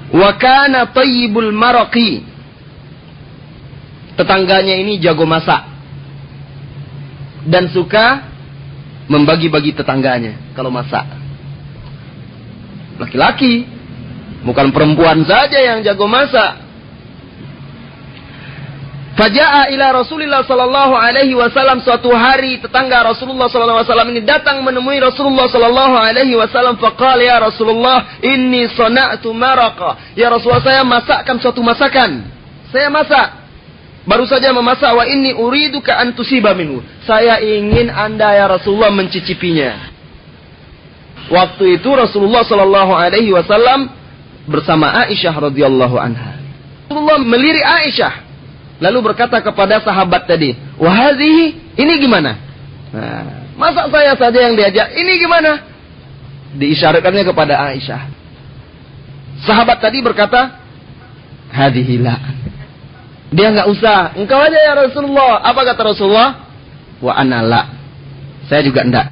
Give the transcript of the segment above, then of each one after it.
Wa kana tayyibul maraqi. Tetangganya ini jago masak. Dan suka membagi-bagi tetangganya kalau masak. Laki-laki, bukan perempuan saja yang jago masak. Faja'a ila Rasulillah sallallahu alaihi wasallam, suatu hari tetangga Rasulullah sallallahu alaihi wasallam ini datang menemui Rasulullah sallallahu alaihi wasallam, faqala ya Rasulullah inni sana'tu maraqa. Ya Rasulullah, saya masakkan suatu masakan. Saya masak. Baru saja memasak, wa inni uriduka an tusiba minhu. Saya ingin Anda ya Rasulullah mencicipinya. Waktu itu Rasulullah sallallahu alaihi wasallam bersama Aisyah radhiyallahu anha. Rasulullah melirik Aisyah. Lalu berkata kepada sahabat tadi, "Wahadhihi, ini gimana?" Nah, masa saya saja yang diajak, ini gimana? Diisyaratkannya kepada Aisyah. Sahabat tadi berkata, "Hadhihi la." Dia enggak usah, engkau aja ya Rasulullah. Apa kata Rasulullah? "Wa ana la." Saya juga enggak.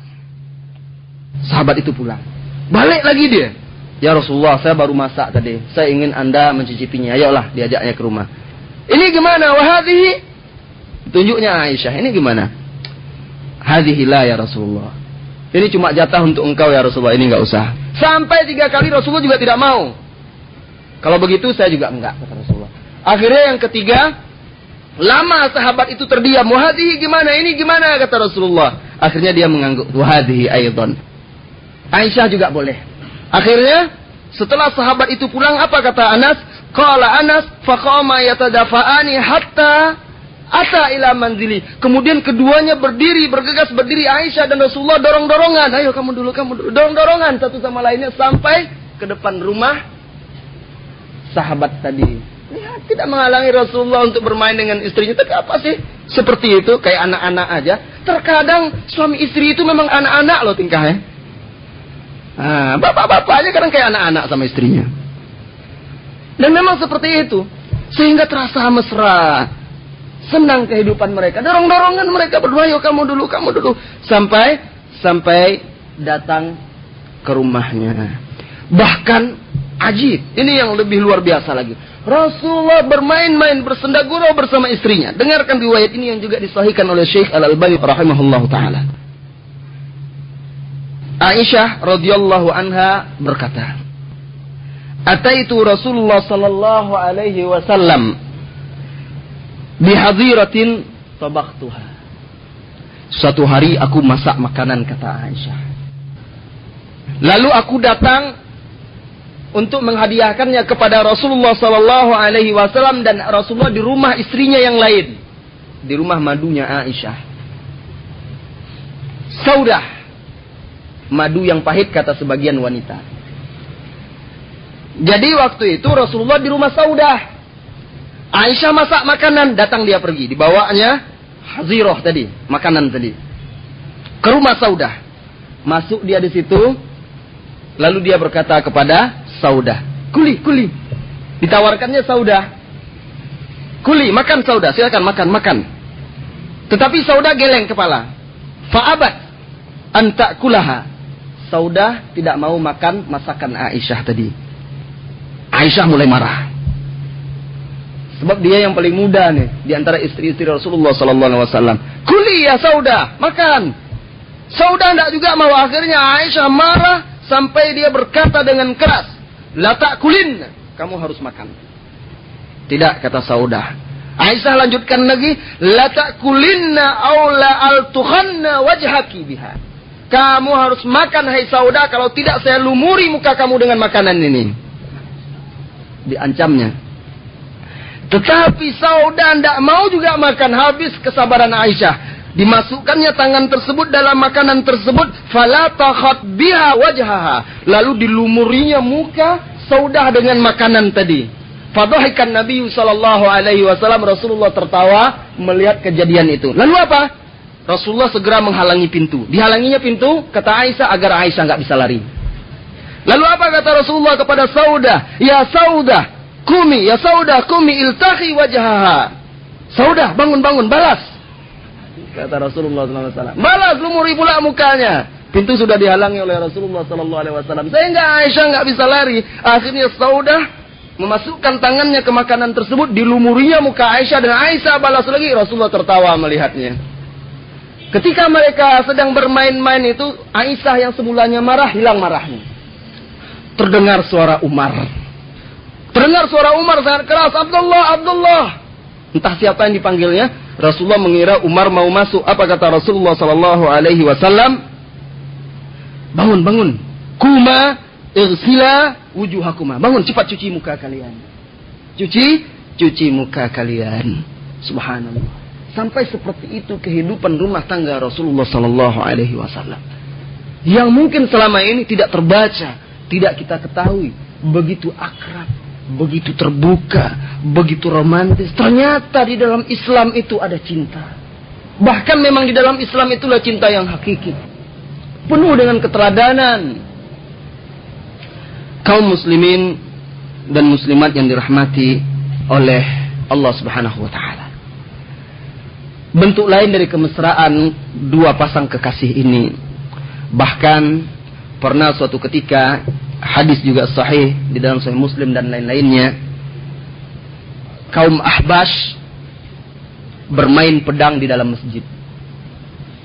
Sahabat itu pulang. Balik lagi dia. "Ya Rasulullah, saya baru masak tadi. Saya ingin Anda mencicipinya." Ayolah, diajaknya ke rumah. "Ini gimana? Wahadhihi." Tunjuknya Aisyah. "Ini gimana?" "Hadhihi la ya Rasulullah." "Ini cuma jatah untuk engkau ya Rasulullah. Ini enggak usah." Sampai 3 kali Rasulullah juga tidak mau. "Kalau begitu saya juga enggak," kata Rasulullah. Akhirnya yang ketiga, lama sahabat itu terdiam. "Wahadhihi gimana? Ini gimana?" kata Rasulullah. Akhirnya dia mengangguk. "Wahadhihi aidan." Aisyah juga boleh. Akhirnya setelah sahabat itu pulang, apa kata Anas? Qala Anas, faqama yatadafa'ani hatta ata ila manzili. Kemudian keduanya bergegas berdiri, Aisyah dan Rasulullah dorong-dorongan. "Ayo kamu dulu." Dorong-dorongan satu sama lainnya sampai ke depan rumah sahabat tadi. Lihat, tidak menghalangi Rasulullah untuk bermain dengan istrinya. Tapi apa sih? Seperti itu, kayak anak-anak aja. Terkadang suami istri itu memang anak-anak loh tingkahnya. Bapak-bapak aja kadang kayak anak-anak sama istrinya. Dan memang seperti itu. Sehingga terasa mesra. Senang kehidupan mereka. Dorong-dorongan mereka berdua. "Yuk kamu dulu." Sampai datang ke rumahnya. Bahkan ajib. Ini yang lebih luar biasa lagi. Rasulullah bermain-main, bersenda gurau bersama istrinya. Dengarkan riwayat ini yang juga disahihkan oleh Syekh Al-Albani rahimahullah ta'ala. Aisyah radhiyallahu anha berkata, "Ataitu Rasulullah sallallahu alaihi wasallam bihadiratin tabakhtuha." Suatu hari aku masak makanan, kata Aisyah. Lalu aku datang untuk menghadiahkannya kepada Rasulullah sallallahu alaihi wasallam, dan Rasulullah di rumah istrinya yang lain, di rumah madunya Aisyah. Saudah, madu yang pahit kata sebagian wanita. Jadi waktu itu Rasulullah di rumah Saudah. Aisyah masak makanan, datang dia pergi, dibawanya haziroh tadi, makanan tadi, ke rumah Saudah. Masuk dia di situ, lalu dia berkata kepada Saudah, "Kuli." Ditawarkannya Saudah, "Kuli, makan Saudah, silakan makan." Tetapi Saudah geleng kepala. Fa'abat an ta'kulaha. Saudah tidak mau makan masakan Aisyah tadi. Aisyah mulai marah. Sebab dia yang paling muda nih di antara istri-istri Rasulullah sallallahu alaihi wasallam. "Kuli ya Saudah, makan." Saudah tidak juga mau. Akhirnya Aisyah marah sampai dia berkata dengan keras, "La ta'kulin, kamu harus makan." "Tidak," kata Saudah. Aisyah lanjutkan lagi, "La ta'kulinna aw la altukhanna wajhaki biha." Kamu harus makan hai Saudah, kalau tidak saya lumuri muka kamu dengan makanan ini. Diancamnya. Tetapi Saudah tidak mau juga makan. Habis kesabaran Aisyah. Dimasukkannya tangan tersebut dalam makanan tersebut. Fala takhat biha wajhaha. Lalu dilumurinya muka Saudah dengan makanan tadi. Fadhahikan Nabi sallallahu alaihi wasallam. Rasulullah tertawa melihat kejadian itu. Lalu apa? Rasulullah segera menghalangi pintu. Dihalanginya pintu, kata Aisyah, agar Aisyah nggak bisa lari. Lalu apa kata Rasulullah kepada Saudah? "Ya Saudah, kumi, ya Saudah, kumi, iltahi wajhaha." "Saudah, bangun, balas." Kata Rasulullah SAW. "Balas, lumuri pula mukanya." Pintu sudah dihalangi oleh Rasulullah SAW. Sehingga Aisyah nggak bisa lari. Akhirnya Saudah memasukkan tangannya ke makanan tersebut, dilumurinya muka Aisyah, dan Aisyah balas lagi. Rasulullah tertawa melihatnya. Ketika mereka sedang bermain-main itu, Aisyah yang semulanya marah, hilang marahnya. Terdengar suara Umar. Terdengar suara Umar sangat keras, Abdullah, Abdullah. Entah siapa yang dipanggilnya. Rasulullah mengira Umar mau masuk. Apa kata Rasulullah sallallahu alaihi wasallam? Bangun, bangun. Kuma ighsila wujuhakuma. Bangun, cepat cuci muka kalian. Cuci muka kalian. Subhanallah. Sampai seperti itu kehidupan rumah tangga Rasulullah sallallahu alaihi wasallam. Yang mungkin selama ini tidak terbaca, tidak kita ketahui. Begitu akrab, begitu terbuka, begitu romantis. Ternyata di dalam Islam itu ada cinta. Bahkan memang di dalam Islam itulah cinta yang hakiki. Penuh dengan keteladanan. Kaum muslimin dan muslimat yang dirahmati oleh Allah Subhanahu wa taala. Bentuk lain dari kemesraan dua pasang kekasih ini. Bahkan pernah suatu ketika, hadis juga sahih di dalam Sahih Muslim dan lain-lainnya, kaum Ahbash bermain pedang di dalam masjid.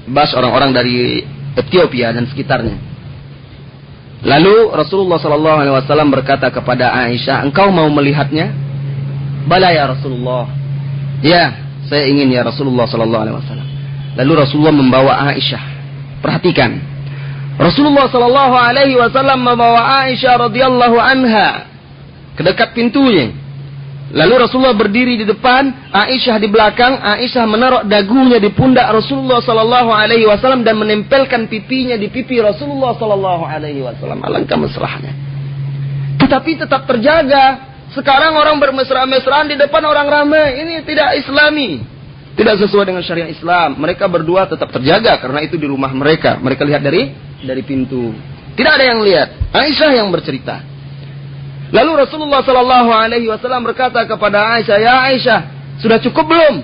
Ahbash orang-orang dari Ethiopia dan sekitarnya. Lalu Rasulullah SAW berkata kepada Aisyah, engkau mau melihatnya? Bala ya Rasulullah. Ya, saya ingin ya Rasulullah SAW. Lalu Rasulullah membawa Aisyah. Perhatikan, Rasulullah SAW membawa Aisyah radhiyallahu anha ke dekat pintunya. Lalu Rasulullah berdiri di depan, Aisyah di belakang. Aisyah menaruh dagunya di pundak Rasulullah SAW dan menempelkan pipinya di pipi Rasulullah SAW. Alangkah mesrahnya. Tetapi tetap terjaga. Sekarang orang bermesra-mesraan di depan orang ramai. Ini tidak Islami, tidak sesuai dengan syariat Islam. Mereka berdua tetap terjaga karena itu di rumah mereka. Mereka lihat dari pintu. Tidak ada yang lihat. Aisyah yang bercerita. Lalu Rasulullah SAW berkata kepada Aisyah, ya Aisyah, sudah cukup belum?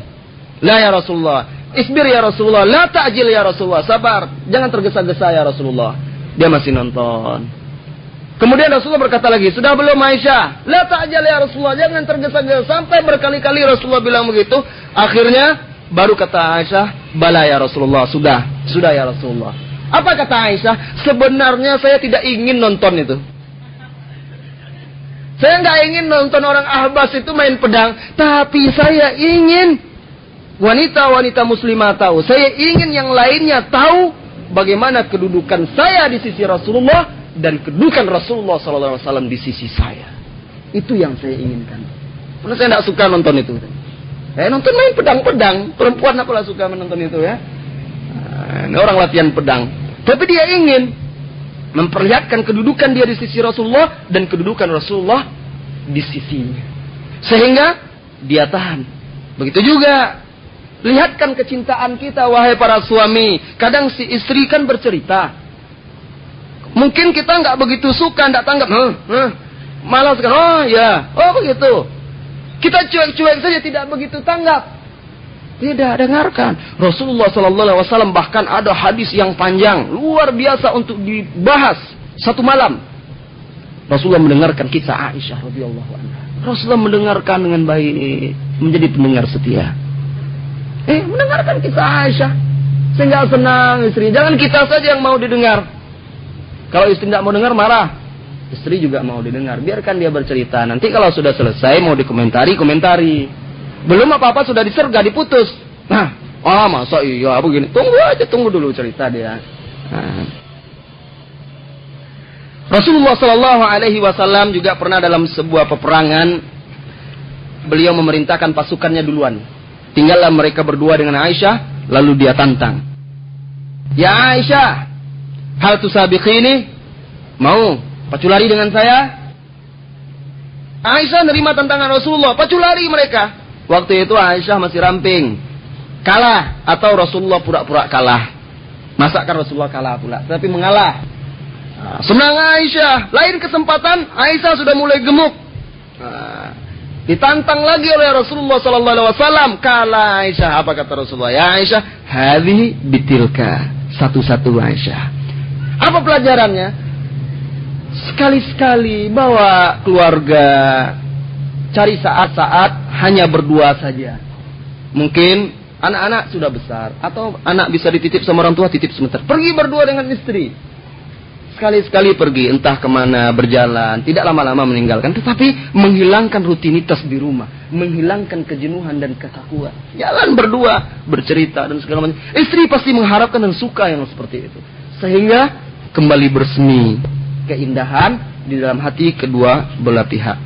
La ya Rasulullah. Isbir ya Rasulullah. La ta'jil ya Rasulullah. Sabar. Jangan tergesa-gesa ya Rasulullah. Dia masih nonton. Kemudian Rasulullah berkata lagi, sudah belum Aisyah? La ta'jil ya Rasulullah. Jangan tergesa-gesa. Sampai berkali-kali Rasulullah bilang begitu. Akhirnya baru kata Aisyah, bala ya Rasulullah. Sudah ya Rasulullah. Apa kata Aisyah? Sebenarnya saya tidak ingin nonton itu. Saya nggak ingin nonton orang Ahbas itu main pedang, tapi saya ingin wanita-wanita muslimah tahu. Saya ingin yang lainnya tahu bagaimana kedudukan saya di sisi Rasulullah dan kedudukan Rasulullah SAW di sisi saya. Itu yang saya inginkan. Karena saya nggak suka nonton itu. Saya nonton main pedang-pedang. Perempuan apalah suka menonton itu ya. Ini orang latihan pedang. Tapi dia ingin memperlihatkan kedudukan dia di sisi Rasulullah dan kedudukan Rasulullah di sisinya. Sehingga dia tahan. Begitu juga lihatkan kecintaan kita wahai para suami. Kadang si istri kan bercerita. Mungkin kita nggak begitu suka, nggak tanggap. Malas kan? Oh ya, oh begitu. Kita cuek-cuek saja, tidak begitu tanggap. Tidak dengarkan. Rasulullah SAW bahkan ada hadis yang panjang, luar biasa untuk dibahas satu malam. Rasulullah mendengarkan kisah Aisyah radhiyallahu anha. Rasulullah mendengarkan dengan baik, menjadi pendengar setia. Mendengarkan kisah Aisyah sehingga senang istri. Jangan kita saja yang mau didengar. Kalau istri tidak mau dengar marah. Istri juga mau didengar. Biarkan dia bercerita. Nanti kalau sudah selesai mau dikomentari. Belum apa-apa sudah disergah, diputus. Nah, masa iya begini. Tunggu dulu cerita dia. Rasulullah SAW juga pernah dalam sebuah peperangan, beliau memerintahkan pasukannya duluan. Tinggallah mereka berdua dengan Aisyah, lalu dia tantang. Ya Aisyah, hal tusabiqini? Mau pacu lari dengan saya? Aisyah nerima tantangan Rasulullah, pacu lari mereka. Waktu itu Aisyah masih ramping. Kalah atau Rasulullah pura-pura kalah. Masakan Rasulullah kalah pula, tapi mengalah. Senang Aisyah. Lain kesempatan Aisyah sudah mulai gemuk. Ditantang lagi oleh Rasulullah SAW. Kalah Aisyah. Apa kata Rasulullah? Ya Aisyah, hadhi bitilka. Satu-satu Aisyah. Apa pelajarannya? Sekali-sekali bawa keluarga, Cari saat-saat hanya berdua saja. Mungkin anak-anak sudah besar, atau anak bisa dititip sama orang tua, titip sebentar. Pergi berdua dengan istri. Sekali-sekali pergi, entah kemana, berjalan. Tidak lama-lama meninggalkan, tetapi menghilangkan rutinitas di rumah. Menghilangkan kejenuhan dan kekakuan. Jalan berdua, bercerita dan segala macam. Istri pasti mengharapkan dan suka yang seperti itu. Sehingga kembali bersemi keindahan di dalam hati kedua belah pihak.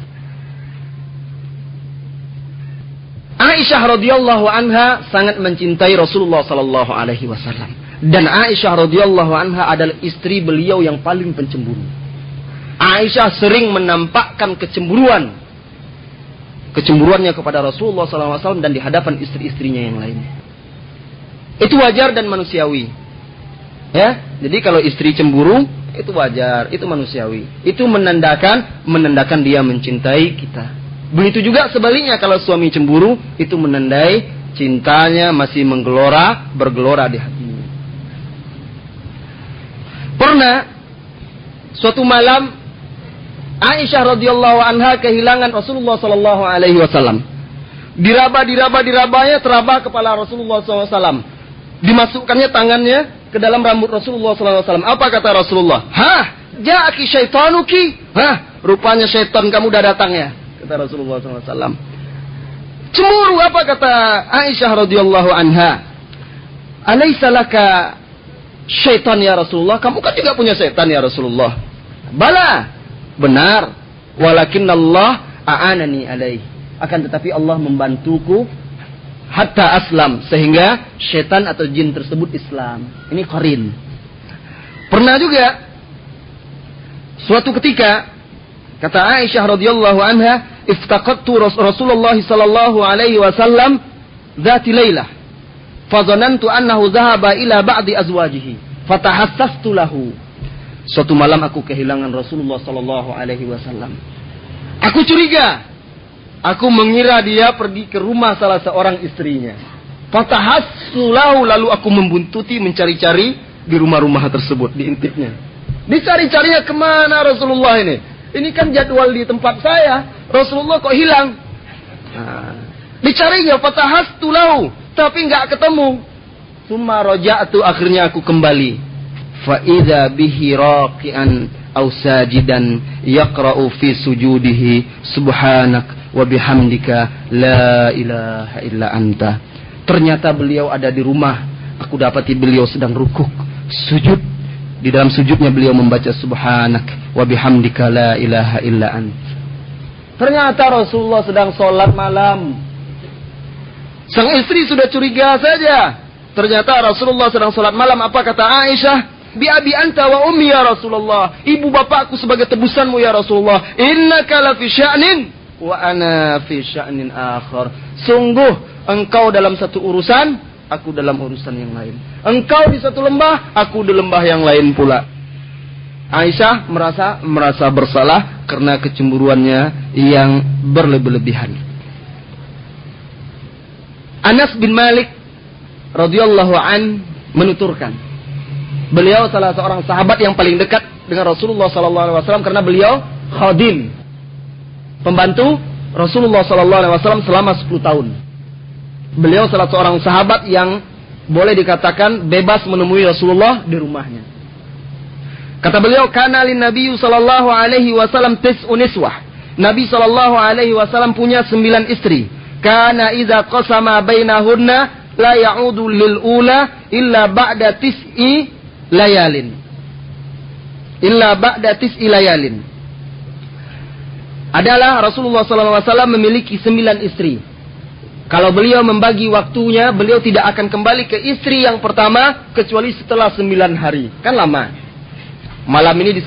Aisyah radhiyallahu anha sangat mencintai Rasulullah sallallahu alaihi wasallam. Dan Aisyah radhiyallahu anha adalah istri beliau yang paling pencemburu. Aisyah sering menampakkan kecemburuannya kepada Rasulullah SAW dan di hadapan istri-istrinya yang lain. Itu wajar dan manusiawi. Ya, jadi kalau istri cemburu itu wajar, itu manusiawi. Itu menandakan dia mencintai kita. Begitu juga sebaliknya, kalau suami cemburu itu menandai cintanya masih bergelora di hatinya. Pernah suatu malam Aisyah radhiyallahu anha kehilangan Rasulullah sallallahu alaihi wasallam. Diraba-dirabanya teraba kepala Rasulullah sallallahu alaihi wasallam. Dimasukkannya tangannya ke dalam rambut Rasulullah sallallahu alaihi wasallam. Apa kata Rasulullah? Ja'aki syaitanuki. Rupanya syaitan kamu udah datang ya, kata Rasulullah sallallahu alaihi wasallam. Cemburu, apa kata Aisyah radhiyallahu anha? Alaysa laka syaitan ya Rasulullah, kamu kan juga punya syaitan ya Rasulullah. Bala, benar. Walakin Allah a'anani alaih. Akan tetapi Allah membantuku hatta aslam, sehingga syaitan atau jin tersebut Islam. Ini qarin. Pernah juga suatu ketika kata Aisyah radhiyallahu anha, iftaqadtu Rasulullah sallallahu alaihi wasallam dzati lailah. Fadhanantu annahu dhahaba ila ba'di azwajihi fatahassastu lahu. Suatu malam aku kehilangan Rasulullah sallallahu alaihi wasallam. Aku curiga. Aku mengira dia pergi ke rumah salah seorang istrinya. Fatahasstu lahu, lalu aku membuntuti, mencari-cari di rumah-rumah tersebut, diintipnya. Dicari-carinya kemana Rasulullah ini? Ini kan jadwal di tempat saya. Rasulullah kok hilang? Dicarinya, fatahasstu lahu, tapi enggak ketemu. Summa raja'tu, akhirnya aku kembali. Fa idza bihi raqian aw sajidan yaqra'u fi sujudihi subhanak wa bihamdika la ilaha illa anta. Ternyata beliau ada di rumah. Aku dapati beliau sedang rukuk, sujud. Di dalam sujudnya beliau membaca subhanak wa bihamdika la ilaha illa anta. Ternyata Rasulullah sedang sholat malam. Sang istri sudah curiga saja. Ternyata Rasulullah sedang sholat malam. Apa kata Aisyah? Bi abi anta wa ummi ya Rasulullah. Ibu bapakku sebagai tebusanmu ya Rasulullah. Innaka la fi sya'nin wa ana fi sya'nin akhar. Sungguh engkau dalam satu urusan, aku dalam urusan yang lain. Engkau di satu lembah, aku di lembah yang lain pula. Aisyah merasa bersalah karena kecemburuannya yang berlebih-lebihan. Anas bin Malik radhiyallahu an menuturkan, beliau salah seorang sahabat yang paling dekat dengan Rasulullah sallallahu alaihi wasallam karena beliau khadim, pembantu Rasulullah sallallahu alaihi wasallam selama 10 tahun. Beliau salah seorang sahabat yang boleh dikatakan bebas menemui Rasulullah di rumahnya. Kata beliau, kana lin nabiyyu sallallahu alaihi wasallam tis'un niswah. Nabi sallallahu alaihi wasallam punya 9 istri. Kana idza qasama bainahunna la ya'udu lil ula illa ba'da tis'i layalin. Adalah Rasulullah SAW memiliki 9 istri. Kalau beliau membagi waktunya, beliau tidak akan kembali ke istri yang pertama kecuali setelah 9 hari. Kan lama. Malam ini di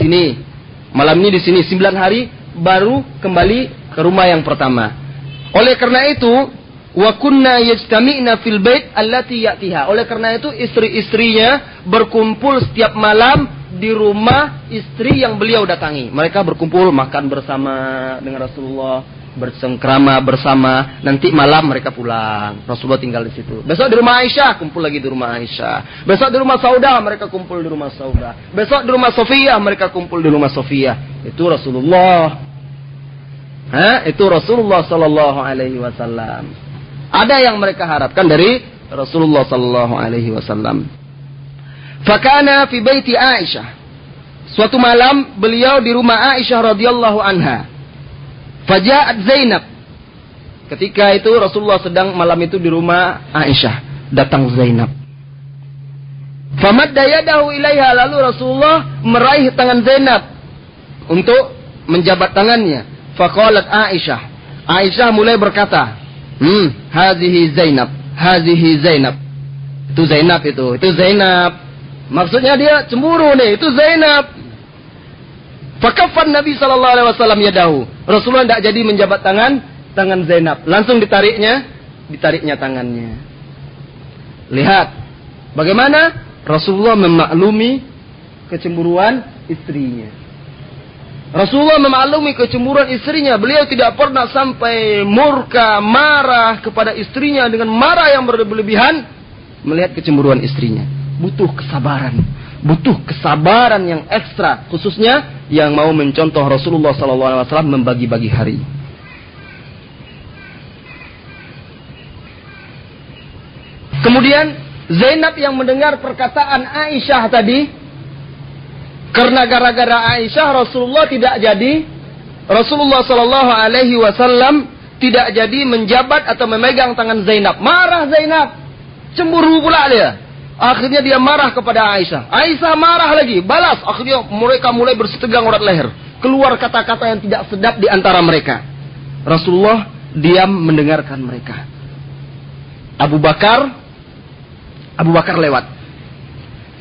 sini 9 hari baru kembali ke rumah yang pertama. Oleh karena itu, wa kunna yajtami'na fil bait allati ya'tiha. Oleh karena itu, istri-istrinya berkumpul setiap malam di rumah istri yang beliau datangi. Mereka berkumpul makan bersama dengan Rasulullah, bersengkrama bersama. Nanti malam mereka pulang. Rasulullah tinggal di situ. Besok di rumah Aisyah, kumpul lagi di rumah Aisyah. Besok di rumah Saudah, mereka kumpul di rumah Saudah. Besok di rumah Sofiyah, mereka kumpul di rumah Sofiyah. Itu Rasulullah. Itu Rasulullah sallallahu alaihi wasallam. Ada yang mereka harapkan dari Rasulullah sallallahu alaihi wasallam. Fakana fi baiti Aisyah. Suatu malam beliau di rumah Aisyah radhiyallahu anha. Faja'at Zainab. Ketika itu Rasulullah sedang malam itu di rumah Aisyah, datang Zainab. Famadda yadahu ilaiha, lalu Rasulullah meraih tangan Zainab untuk menjabat tangannya. Faqalat Aisyah. Aisyah mulai berkata, hazihi Zainab, hazihi Zainab. Itu Zainab itu Zainab. Maksudnya dia cemburu nih, itu Zainab. Fakaffan Nabi sallallahu alaihi wasallam yadahu. Rasulullah tidak jadi menjabat tangan Zainab, langsung ditariknya tangannya. Lihat bagaimana Rasulullah memaklumi kecemburuan istrinya. Rasulullah memaklumi kecemburuan istrinya. Beliau tidak pernah sampai murka, marah kepada istrinya dengan marah yang berlebihan melihat kecemburuan istrinya. Butuh kesabaran yang ekstra, khususnya yang mau mencontoh Rasulullah SAW membagi-bagi hari. Kemudian Zainab yang mendengar perkataan Aisyah tadi, karena gara-gara Aisyah Rasulullah Sallallahu Alaihi Wasallam tidak jadi menjabat atau memegang tangan Zainab. Marah Zainab, cemburu pula dia. Akhirnya dia marah kepada Aisyah. Aisyah marah lagi, balas. Akhirnya mereka mulai bersitegang urat leher. Keluar kata-kata yang tidak sedap di antara mereka. Rasulullah diam mendengarkan mereka. Abu Bakar lewat.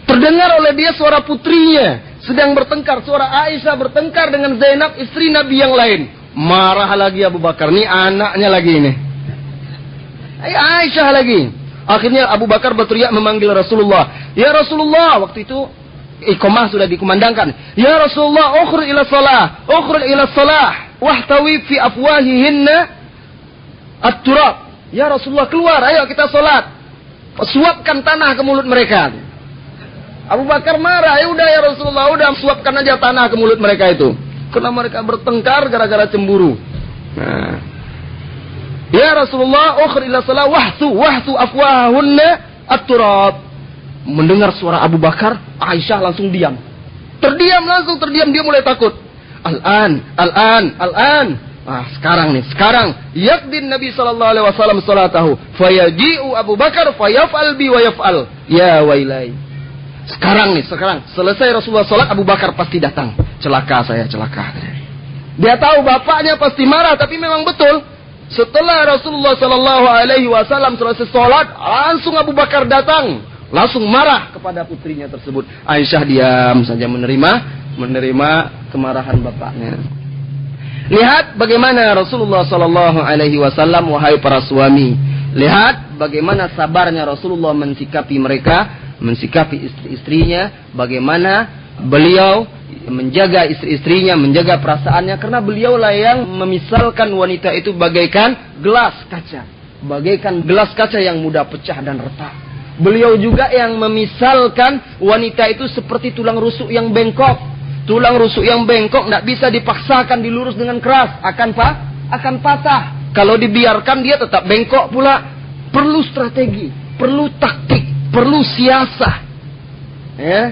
Terdengar oleh dia suara putrinya sedang bertengkar. Suara Aisyah bertengkar dengan Zainab, istri Nabi yang lain. Marah lagi Abu Bakar. Ini anaknya lagi ini. Aisyah lagi. Akhirnya Abu Bakar berteriak memanggil Rasulullah. Ya Rasulullah, waktu itu iqamah sudah dikumandangkan. Ya Rasulullah, ukhruj ila salah, wahtawi fi afwahihinna at-turab. Ya Rasulullah, keluar, ayo kita salat. Suapkan tanah ke mulut mereka. Abu Bakar marah, ya udah ya Rasulullah, udah suapkan aja tanah ke mulut mereka itu. Karena mereka bertengkar gara-gara cemburu. Nah, ya Rasulullah, ukhri ila salah wahtu afwahunna at-turab. Mendengar suara Abu Bakar, Aisyah langsung diam. Terdiam, dia mulai takut. Al-an. Sekarang. Yakdin Nabi sallallahu alaihi wasallam salatahu, fayaji'u Abu Bakar fayaf'al bi wa yaf'al. Ya wailai. Sekarang. Selesai Rasulullah salat, Abu Bakar pasti datang. Celaka. Dia tahu bapaknya pasti marah, tapi memang betul. Setelah Rasulullah sallallahu alaihi wasallam selesai salat, langsung Abu Bakar datang, langsung marah kepada putrinya tersebut. Aisyah diam saja menerima kemarahan bapaknya. Lihat bagaimana Rasulullah sallallahu alaihi wasallam, wahai para suami. Lihat bagaimana sabarnya Rasulullah mensikapi mereka, mensikapi istri-istrinya, bagaimana beliau menjaga istri-istrinya, menjaga perasaannya, karena beliaulah yang memisalkan wanita itu bagaikan gelas kaca yang mudah pecah dan retak. Beliau juga yang memisalkan wanita itu seperti tulang rusuk yang bengkok. Tulang rusuk yang bengkok tidak bisa dipaksakan dilurus dengan keras, akan patah. Kalau dibiarkan dia tetap bengkok pula. Perlu strategi, perlu taktik, perlu siasah, ya,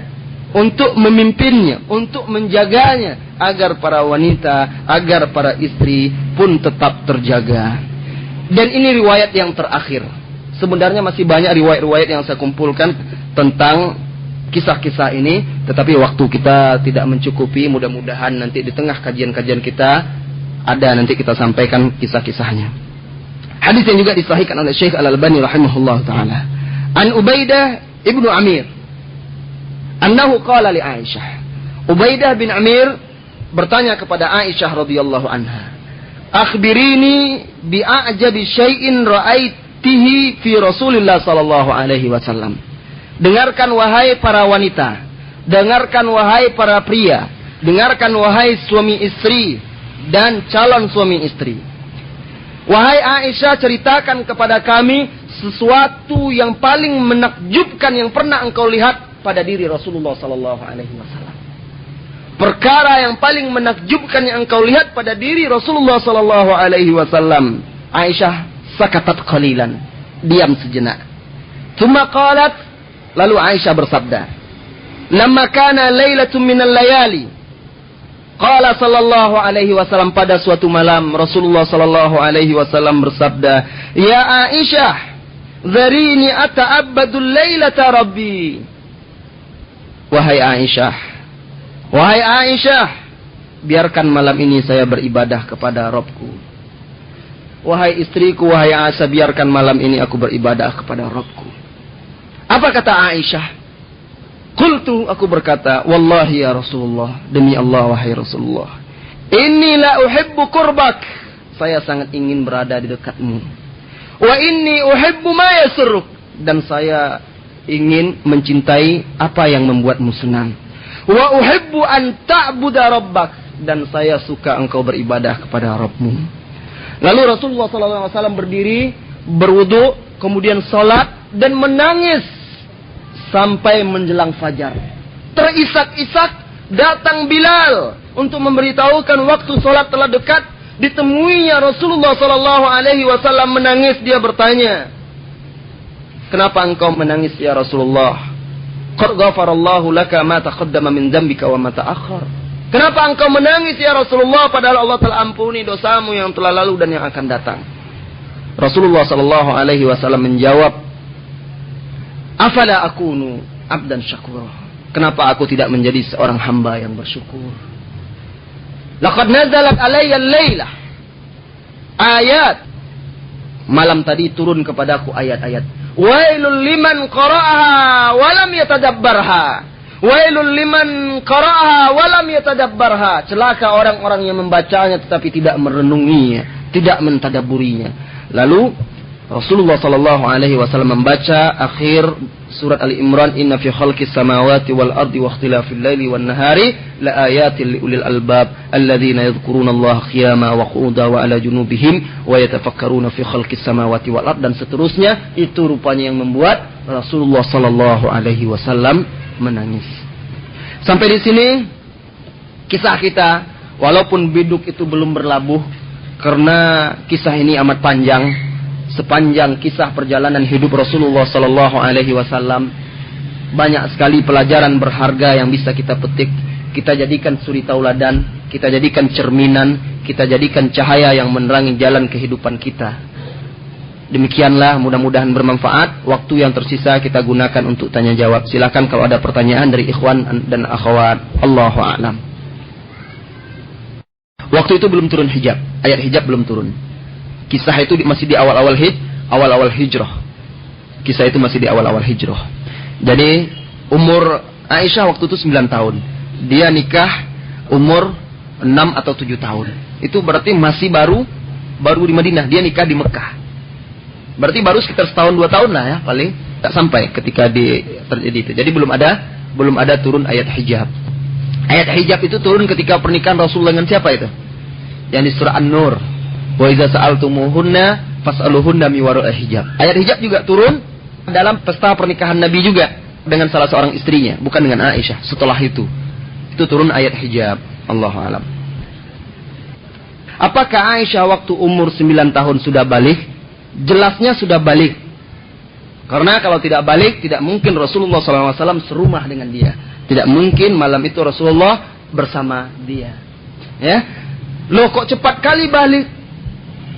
untuk memimpinnya, untuk menjaganya, agar para wanita, agar para istri pun tetap terjaga. Dan ini riwayat yang terakhir. Sebenarnya masih banyak riwayat-riwayat yang saya kumpulkan tentang kisah-kisah ini, tetapi waktu kita tidak mencukupi. Mudah-mudahan nanti di tengah kajian-kajian kita ada, nanti kita sampaikan kisah-kisahnya. Hadis yang juga disahihkan oleh Syekh Al-Albani rahimahullah ta'ala. An Ubaidah ibnu Amir annahu qala li Aisyah. Ubaidah bin Amir bertanya kepada Aisyah radhiyallahu anha, akhbirini bi a'jabi syai'in ra'aitihi fi Rasulillah sallallahu alaihi wasallam. Dengarkan wahai para wanita, dengarkan wahai para pria, dengarkan wahai suami istri dan calon suami istri. Wahai Aisyah, ceritakan kepada kami sesuatu yang paling menakjubkan yang pernah engkau lihat pada diri Rasulullah sallallahu alaihi wasallam. perkara yang paling menakjubkan yang engkau lihat pada diri Rasulullah sallallahu alaihi wasallam. Aisyah sakatat qalilan, diam sejenak. Tsumma qalat, lalu Aisyah bersabda, "Lamma kana lailatun minal layali." Qala sallallahu alaihi wasallam, pada suatu malam Rasulullah sallallahu alaihi wasallam bersabda, "Ya Aisyah, dharini ata'abbadul lailata rabbi." Wahai Aisyah, biarkan malam ini saya beribadah kepada Rabbku. Wahai istriku, wahai Aisyah, biarkan malam ini aku beribadah kepada Rabbku. Apa kata Aisyah? Qultu, aku berkata, wallahi ya Rasulullah, demi Allah wahai Rasulullah, inni la uhibbu qurbak, saya sangat ingin berada di dekatmu. Wa inni uhibbu ma yasurruk, dan saya ingin mencintai apa yang membuatmu senang. Wa uhibbu an ta'buda rabbak, dan saya suka engkau beribadah kepada Rabbmu. Lalu Rasulullah SAW berdiri, berwudu, kemudian salat dan menangis sampai menjelang fajar. Terisak-isak datang Bilal untuk memberitahukan waktu salat telah dekat. Ditemuinya Rasulullah sallallahu alaihi wasallam menangis. Dia bertanya, "Kenapa engkau menangis ya Rasulullah? Qad ghafarallahu laka ma taqaddama min dzambika wa ma ta'akhkhar." Kenapa engkau menangis ya Rasulullah, padahal Allah telah ampuni dosamu yang telah lalu dan yang akan datang? Rasulullah sallallahu alaihi wasallam menjawab, "Afala akunu abdan syakura." Kenapa aku tidak menjadi seorang hamba yang bersyukur? Laqad nazalat alayya al-lailah ayat. Malam tadi turun kepadaku ayat-ayat. Wailul liman qara'aha wa lam yatadabbarha. Wailul liman qara'aha wa lam yatadabbarha. Celaka orang-orang yang membacanya tetapi tidak merenunginya, tidak mentadabburinya. Lalu Rasulullah sallallahu alaihi wasallam membaca akhir surat Ali Imran, "Inna fi khalqis samawati wal ardi wa ikhtilafil laili wan nahari la ayatin liulil albab alladzina yadhkurunallaha qiyama wa qu'udan wa ala junubihim wa yatafakkaruna fi khalqis samawati wal ard." Dan seterusnya. Itu rupanya yang membuat Rasulullah sallallahu alaihi wasallam menangis. Sampai di sini kisah kita, walaupun biduk itu belum berlabuh, karena kisah ini amat panjang. Sepanjang kisah perjalanan hidup Rasulullah sallallahu alaihi wasallam, banyak sekali pelajaran berharga yang bisa kita petik. Kita jadikan suri tauladan, kita jadikan cerminan, kita jadikan cahaya yang menerangi jalan kehidupan kita. Demikianlah, mudah-mudahan bermanfaat. Waktu yang tersisa kita gunakan untuk tanya jawab. Silakan kalau ada pertanyaan dari ikhwan dan akhwat. Allahu a'lam. Waktu itu belum turun hijab, ayat hijab belum turun. Kisah itu masih di awal-awal hijrah. Kisah itu masih di awal-awal hijrah. Jadi umur Aisyah waktu itu 9 tahun. Dia nikah umur 6 atau 7 tahun. Itu berarti masih baru di Madinah. Dia nikah di Mekah. Berarti baru sekitar setahun 2 tahun lah ya, paling tak sampai ketika terjadi itu. Jadi belum ada turun ayat hijab. Ayat hijab itu turun ketika pernikahan Rasul dengan siapa itu? Yang di surah An-Nur. Wa idza sa'altumuhunna fas'aluhunna mi wara'i hijab. Ayat hijab juga turun dalam pesta pernikahan Nabi juga dengan salah seorang istrinya, bukan dengan Aisyah. Setelah itu turun ayat hijab. Allahu a'lam. Apakah Aisyah waktu umur 9 tahun sudah balik? Jelasnya sudah balik. Karena kalau tidak balik, tidak mungkin Rasulullah SAW serumah dengan dia. Tidak mungkin malam itu Rasulullah bersama dia. Ya, loh kok cepat kali balik?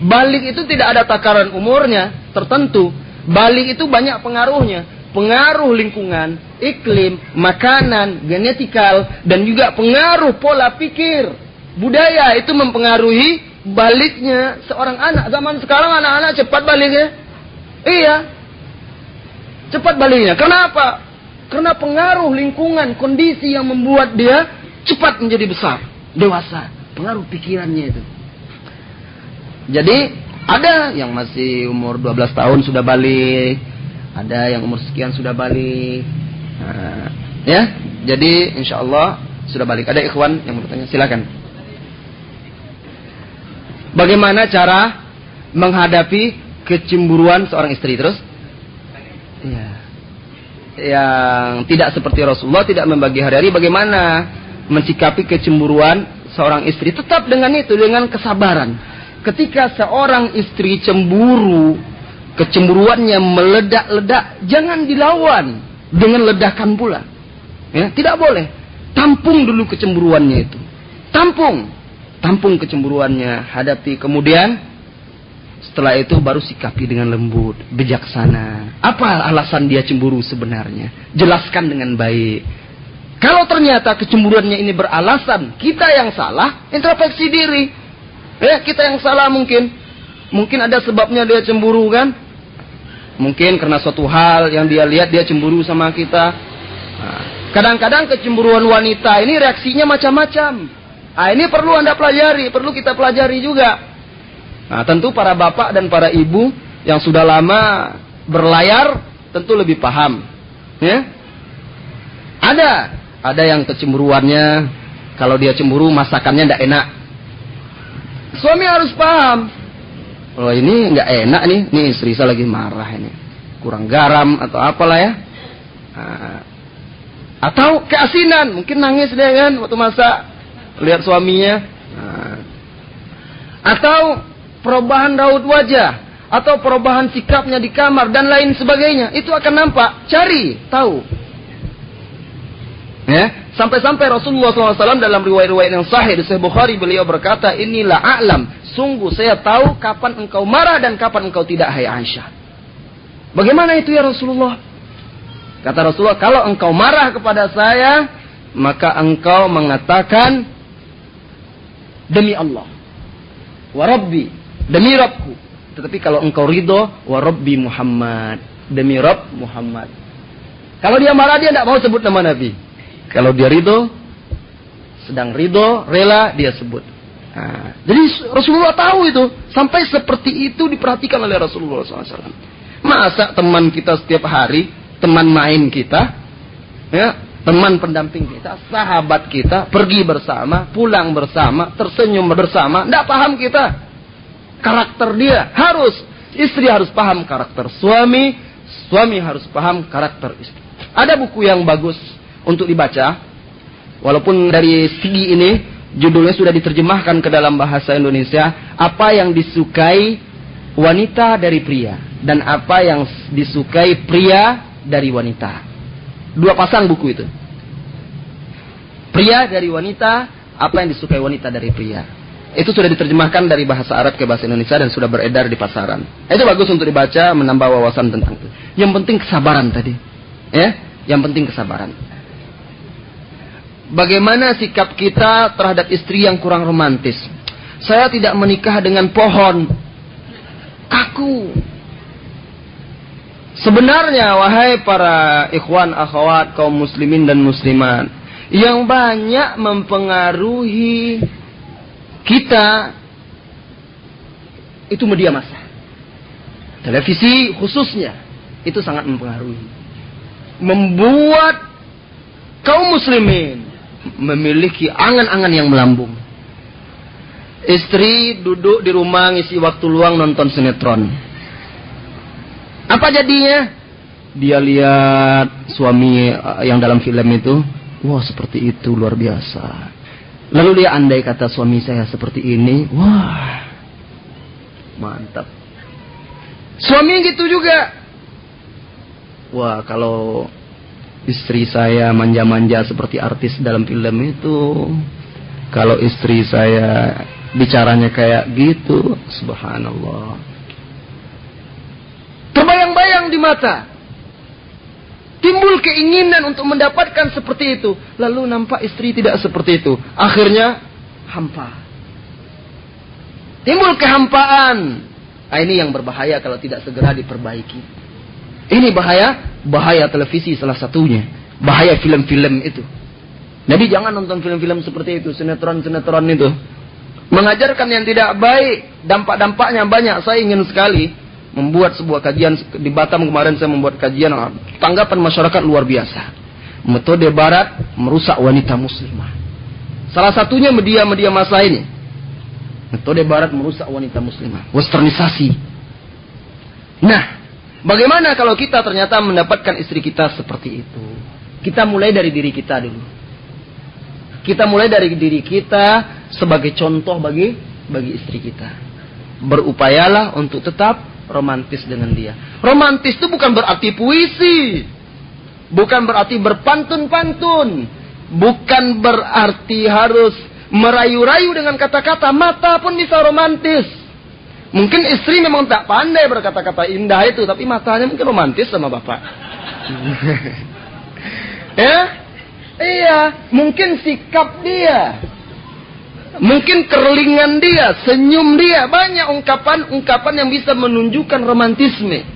Balik itu tidak ada takaran umurnya tertentu. Balik itu banyak pengaruhnya. Pengaruh lingkungan, iklim, makanan, genetikal, dan juga pengaruh pola pikir. Budaya itu mempengaruhi baliknya seorang anak. Zaman sekarang anak-anak cepat baliknya. Iya. Cepat baliknya. Kenapa? Karena pengaruh lingkungan, kondisi yang membuat dia cepat menjadi besar, dewasa. Pengaruh pikirannya itu. Jadi ada yang masih umur 12 tahun sudah balik, ada yang umur sekian sudah balik. Nah, ya, jadi insya Allah sudah balik. Ada ikhwan yang bertanya, silakan. Bagaimana cara menghadapi kecemburuan seorang istri? Terus? Ya. Yang tidak seperti Rasulullah, tidak membagi hari-hari. Bagaimana mensikapi kecemburuan seorang istri? Tetap dengan itu, dengan kesabaran. Ketika seorang istri cemburu, kecemburuannya meledak-ledak, jangan dilawan dengan ledakan pula. Ya, tidak boleh. Tampung dulu kecemburuannya itu. Tampung kecemburuannya, hadapi. Kemudian setelah itu baru sikapi dengan lembut, bijaksana. Apa alasan dia cemburu sebenarnya? Jelaskan dengan baik. Kalau ternyata kecemburuannya ini beralasan kita yang salah, introspeksi diri. Ya, kita yang salah mungkin. Mungkin ada sebabnya dia cemburu kan? Mungkin karena suatu hal yang dia lihat dia cemburu sama kita. Nah, kadang-kadang kecemburuan wanita ini reaksinya macam-macam. Nah, ini perlu Anda pelajari, perlu kita pelajari juga. Nah, tentu para bapak dan para ibu yang sudah lama berlayar tentu lebih paham. Ya? Ada yang kecemburuannya kalau dia cemburu masakannya tidak enak. Suami harus paham. Oh, ini nggak enak nih istri saya lagi marah ini, kurang garam atau apalah ya. Nah, atau keasinan, mungkin nangis dia kan waktu masak, lihat suaminya. Nah, atau perubahan raut wajah, atau perubahan sikapnya di kamar dan lain sebagainya, itu akan nampak. Cari tahu. Ya, sampai-sampai Rasulullah SAW dalam riwayat-riwayat yang sahih di Sahih Bukhari, beliau berkata, inilah a'lam, sungguh saya tahu kapan engkau marah dan kapan engkau tidak, hai Aisyah. Bagaimana itu ya Rasulullah? Kata Rasulullah, kalau engkau marah kepada saya, maka engkau mengatakan demi Allah, wa Rabbi, demi Rabbku. Tetapi kalau engkau ridho, wa Rabbi Muhammad, demi Rabb Muhammad. Kalau dia marah, dia tidak mau sebut nama Nabi. Kalau dia ridho, sedang ridho, rela, dia sebut. Nah, jadi Rasulullah tahu itu. Sampai seperti itu diperhatikan oleh Rasulullah SAW. Masa teman kita setiap hari, teman main kita, ya, teman pendamping kita, sahabat kita, pergi bersama, pulang bersama, tersenyum bersama, tidak paham kita karakter dia. Istri harus paham karakter suami, suami harus paham karakter istri. Ada buku yang bagus untuk dibaca, walaupun dari segi ini judulnya sudah diterjemahkan ke dalam bahasa Indonesia. Apa yang disukai wanita dari pria dan apa yang disukai pria dari wanita. 2 pasang buku itu. Pria dari wanita, apa yang disukai wanita dari pria. Itu sudah diterjemahkan dari bahasa Arab ke bahasa Indonesia dan sudah beredar di pasaran. Itu bagus untuk dibaca, menambah wawasan tentang itu. Yang penting kesabaran tadi. Ya, yang penting kesabaran. Bagaimana sikap kita terhadap istri yang kurang romantis? Saya tidak menikah dengan pohon. Kaku. Sebenarnya, wahai para ikhwan, akhwat, kaum muslimin dan muslimat, yang banyak mempengaruhi kita itu media massa. Televisi khususnya, itu sangat mempengaruhi. Membuat kaum muslimin memiliki angan-angan yang melambung. Istri duduk di rumah ngisi waktu luang nonton sinetron. Apa jadinya? Dia lihat suami yang dalam film itu, wah seperti itu luar biasa. Lalu dia andai kata suami saya seperti ini, wah mantap. Suami gitu juga. Wah kalau istri saya manja-manja seperti artis dalam film itu, kalau istri saya bicaranya kayak gitu, subhanallah. Terbayang-bayang di mata. Timbul keinginan untuk mendapatkan seperti itu. Lalu nampak istri tidak seperti itu. Akhirnya hampa. Timbul kehampaan. Nah, ini yang berbahaya kalau tidak segera diperbaiki. Ini bahaya televisi salah satunya. Bahaya film-film itu. Jadi jangan nonton film-film seperti itu, sinetron-sinetron itu. Mengajarkan yang tidak baik, dampak-dampaknya banyak. Saya ingin sekali membuat sebuah kajian di Batam kemarin, saya membuat kajian, tanggapan masyarakat luar biasa. Metode barat merusak wanita muslimah. Salah satunya media-media massa ini. Metode barat merusak wanita muslimah. Westernisasi. Nah, bagaimana kalau kita ternyata mendapatkan istri kita seperti itu? Kita mulai dari diri kita dulu. Kita mulai dari diri kita sebagai contoh bagi istri kita. Berupayalah untuk tetap romantis dengan dia. Romantis itu bukan berarti puisi. Bukan berarti berpantun-pantun. Bukan berarti harus merayu-rayu dengan kata-kata. Mata pun bisa romantis. Mungkin istri memang tak pandai berkata-kata indah itu, tapi matanya mungkin romantis sama bapak. Ya? Iya, mungkin sikap dia. Mungkin kerlingan dia, senyum dia, banyak ungkapan-ungkapan yang bisa menunjukkan romantisme.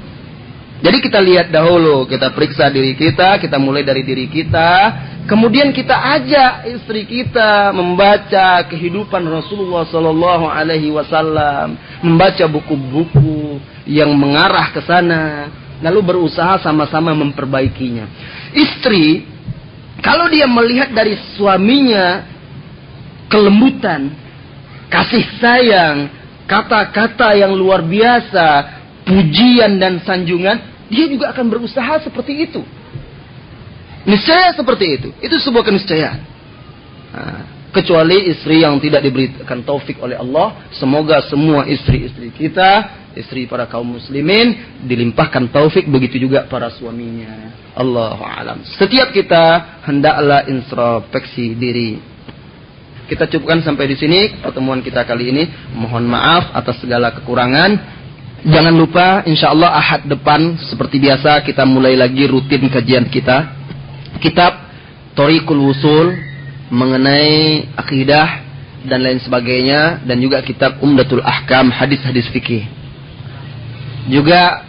Jadi kita lihat dahulu, kita periksa diri kita mulai dari diri kita, kemudian kita ajak istri kita membaca kehidupan Rasulullah Sallallahu Alaihi Wasallam, membaca buku-buku yang mengarah ke sana, lalu berusaha sama-sama memperbaikinya. Istri, kalau dia melihat dari suaminya kelembutan, kasih sayang, kata-kata yang luar biasa, pujian dan sanjungan, dia juga akan berusaha seperti itu. Niscaya seperti itu. Itu sebuah keniscayaan. Kecuali istri yang tidak diberikan taufik oleh Allah. Semoga semua istri-istri kita, istri para kaum muslimin, dilimpahkan taufik, begitu juga para suaminya. Allahu a'lam. Setiap kita hendaklah introspeksi diri. Kita cukupkan sampai di sini pertemuan kita kali ini. Mohon maaf atas segala kekurangan. Jangan lupa, insyaallah Ahad depan seperti biasa kita mulai lagi rutin kajian kita. Kitab Thoriqul Wusul mengenai akidah dan lain sebagainya, dan juga kitab Umdatul Ahkam, hadis-hadis fikih. Juga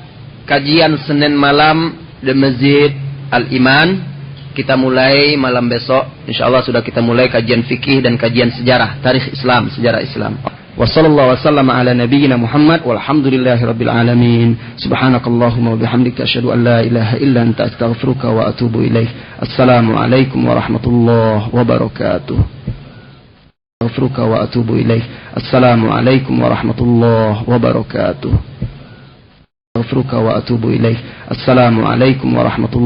kajian Senin malam di Masjid Al-Iman. Kita mulai malam besok, insyaallah sudah kita mulai kajian fikih dan kajian sejarah, tarikh Islam, sejarah Islam. Wassallallahu wasallam ala nabiyyina Muhammad walhamdulillahi rabbil alamin. Subhanakallahumma wa bihamdika asyhadu an la ilaha illa anta astaghfiruka wa atubu ilaik. Assalamu alaikum warahmatullahi wabarakatuh. Astaghfiruka wa atubu ilaik. Assalamu alaikum warahmatullahi wabarakatuh. Astaghfiruka wa atubu ilaik. Assalamu alaikum warahmatullahi